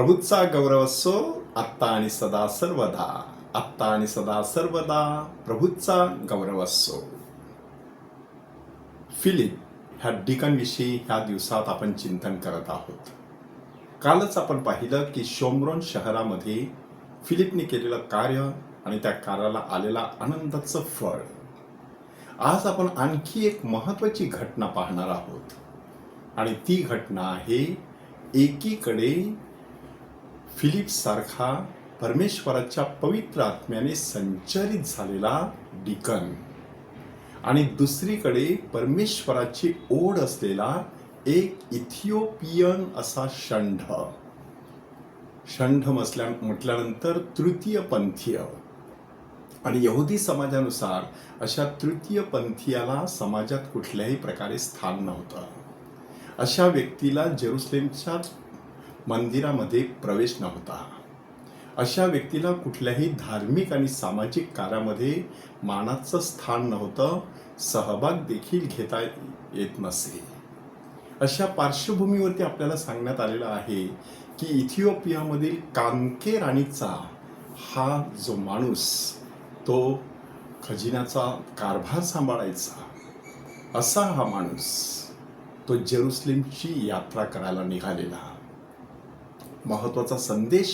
प्रभूचा गौरव असो आत्ता आणि सदा सर्वदा. आत्ता आणि सदा सर्वदा प्रभूचा गौरव असो. फिलिप ह्या डिकनविषयी ह्या दिवसात आपण चिंतन करत आहोत. कालच आपण पाहिलं की शोम्रोन शहरामध्ये फिलिपने केलेलं कार्य आणि त्या कार्याला आलेला आनंदाचं फळ. आज आपण आणखी एक महत्त्वाची घटना पाहणार आहोत आणि ती घटना आहे एकीकडे फिलिप सारखा परमेश्वराच्या पवित्र आत्म्याने संचलित झालेला डिकन आणि दुसरीकडे परमेश्वराची ओढ असलेला एक इथिओपियन असा षंढ म्हटल्यानंतर तृतीय पंथीय. आणि यहुदी समाजानुसार अशा तृतीय पंथीयाला समाजात कुठल्याही प्रकारे स्थान नव्हतं. अशा व्यक्तीला जेरुसलेमच्या मंदिरामध्ये प्रवेश नव्हता. अशा व्यक्तीला कुठल्याही धार्मिक आणि सामाजिक कार्यामध्ये मानाचं स्थान नव्हतं. सहभाग देखील घेता येत नसे. अशा पार्श्वभूमीवरती आपल्याला सांगण्यात आलेलं आहे की इथिओपियामधील कानके राणीचा हा जो माणूस तो खजिन्याचा कारभार सांभाळायचा असा हा माणूस तो जेरुसलेमची यात्रा करायला निघालेला. महत्त्वाचा संदेश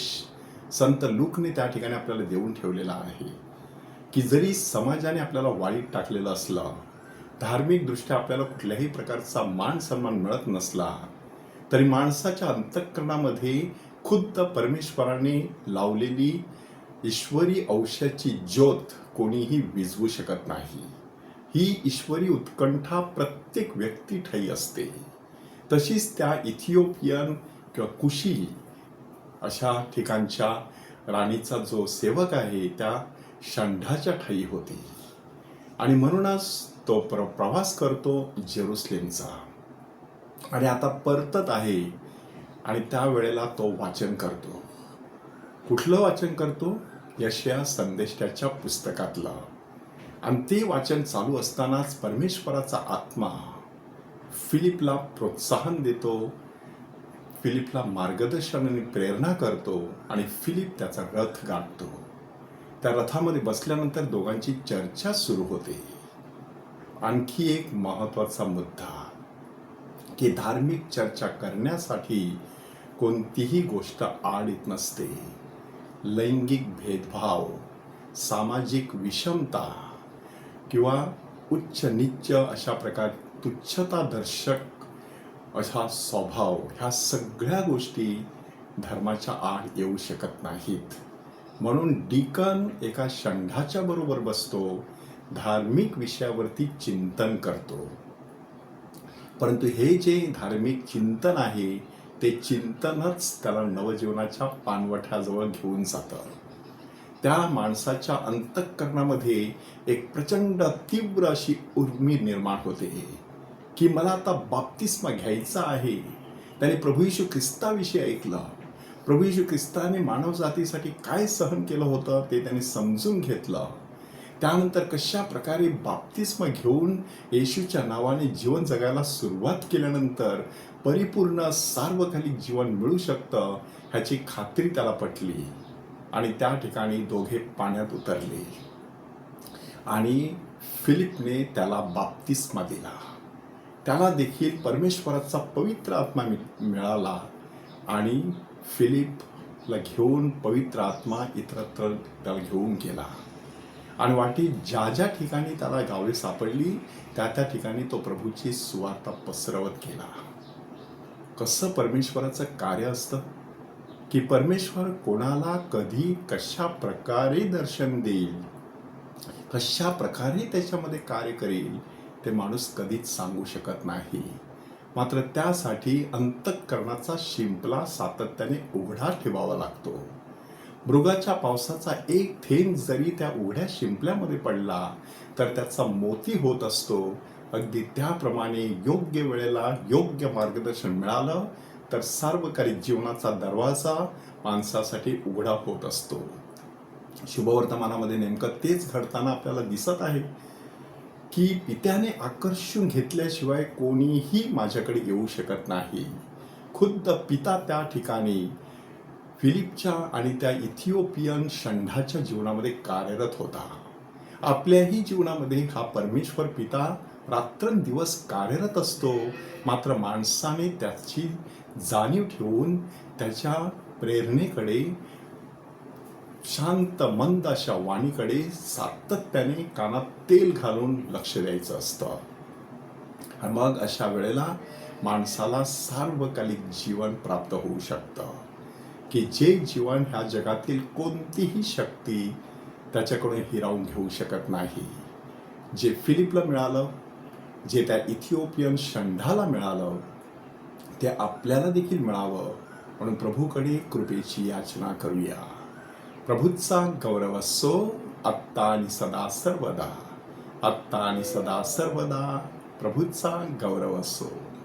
संत लूकने त्या ठिकाणी आपल्याला देऊन ठेवलेला आहे की जरी समाजाने आपल्याला वाळीत टाकलेलं असलं, धार्मिकदृष्ट्या आपल्याला कुठल्याही प्रकारचा मान सन्मान मिळत नसला, तरी माणसाच्या अंतःकरणामध्ये खुद्द परमेश्वराने लावलेली ईश्वरी अंशाची ज्योत कोणीही विझवू शकत नाही. ही ईश्वरी उत्कंठा प्रत्येक व्यक्ती ठायी असते. तशीच त्या इथिओपियन किंवा कुशी अशा ठिकाणच्या राणीचा जो सेवक आहे त्या षंढाच्या ठायी होती आणि म्हणूनच तो प्रवास करतो जेरुसलेमचा आणि आता परतत आहे. आणि त्यावेळेला तो वाचन करतो. कुठलं वाचन करतो? यशाया संदेष्टाच्या पुस्तकातलं. आणि ते वाचन चालू असतानाच परमेश्वराचा आत्मा फिलिपला प्रोत्साहन देतो, फिलिपला मार्गदर्शन आणि प्रेरणा करतो आणि फिलिप त्याचा रथ गाठतो. त्या रथामध्ये बसल्यानंतर दोघांची चर्चा सुरू होते. आणखी एक महत्त्वाचा मुद्दा की धार्मिक चर्चा करण्यासाठी कोणतीही गोष्ट आड येत नसते. लैंगिक भेदभाव, सामाजिक विषमता किंवा उच्च नीच अशा प्रकार तुच्छता दर्शक असा स्वभाव, ह्या सगळ्या गोष्टी धर्माच्या आड येऊ शकत नाहीत. म्हणून डिकन एका षंढाच्या बरोबर बसतो, धार्मिक विषयावरती चिंतन करतो. परंतु हे जे धार्मिक चिंतन आहे ते चिंतनच त्याला नवजीवनाच्या पाणवठ्याजवळ घेऊन जातं. त्या माणसाच्या अंतःकरणामध्ये एक प्रचंड तीव्र अशी उर्मी निर्माण होते की मला आता बाप्तिस्मा घ्यायचा आहे. त्याने प्रभू येशू ख्रिस्ताविषयी ऐकलं. प्रभू येशू ख्रिस्ताने मानवजातीसाठी काय सहन केलं होतं ते त्याने समजून घेतलं. त्यानंतर कशा प्रकारे बाप्तिस्मा घेऊन येशूच्या नावाने जीवन जगायला सुरुवात केल्यानंतर परिपूर्ण सार्वकालिक जीवन मिळू शकतं ह्याची खात्री त्याला पटली. आणि त्या ठिकाणी दोघे पाण्यात उतरले आणि फिलिपने त्याला बाप्तिस्मा दिला. त्याला देखील परमेश्वराचा पवित्र आत्मा मिळाला आणि फिलिपला घेऊन पवित्र आत्मा इतरत्र त्याला घेऊन गेला. आणि वाटेत ज्या ज्या ठिकाणी त्याला गावे सापडली त्या त्या ठिकाणी तो प्रभूची सुवार्ता पसरवत गेला. कसं परमेश्वराचं कार्य असतं की परमेश्वर कोणाला कधी कशा प्रकारे दर्शन देईल, कशा प्रकारे त्याच्यामध्ये कार्य करेल ते माणूस कधीच सांगू शकत नाही. मात्र त्यासाठी अंतःकरणाचा शिंपला सातत्याने उघडा ठेवावा लागतो. मृगाच्या पावसाचा एक थेंब जरी त्या उघड्या शिंपल्यामध्ये पडला तर त्याचा मोती होत असतो. अगदी त्याप्रमाणे योग्य वेळेला योग्य मार्गदर्शन मिळालं तर सार्वकालिक जीवनाचा दरवाजा माणसासाठी उघडा होत असतो. शुभवर्तमानामध्ये नेमकं तेच घडताना आपल्याला दिसत आहे की पित्याने आकर्षून घेतल्याशिवाय कोणीही माझ्याकडे येऊ शकत नाही. खुद्द पिता त्या ठिकाणी फिलिपच्या आणि त्या इथिओपियन षंढाच्या जीवनामध्ये कार्यरत होता. आपल्याही जीवनामध्ये हा परमेश्वर पिता रात्रंदिवस कार्यरत असतो. मात्र माणसाने त्याची जाणीव ठेवून त्याच्या प्रेरणेकडे, शांत मंद अशा वाणीकडे सातत्याने कानात तेल घालून लक्ष द्यायचं असतं. आणि मग अशा वेळेला माणसाला सार्वकालिक जीवन प्राप्त होऊ शकतं, की जे जीवन ह्या जगातील कोणतीही शक्ती त्याच्याकडून हिरावून घेऊ शकत नाही. जे फिलिपला मिळालं, जे त्या इथिओपियन षंढाला मिळालं, ते आपल्याला देखील मिळावं म्हणून प्रभूकडे कृपेची याचना करूया. प्रभूचा गौरव असो आत्ता आणि सदा सर्वदा. आत्ता आणि सदा सर्वदा प्रभूचा गौरव असो.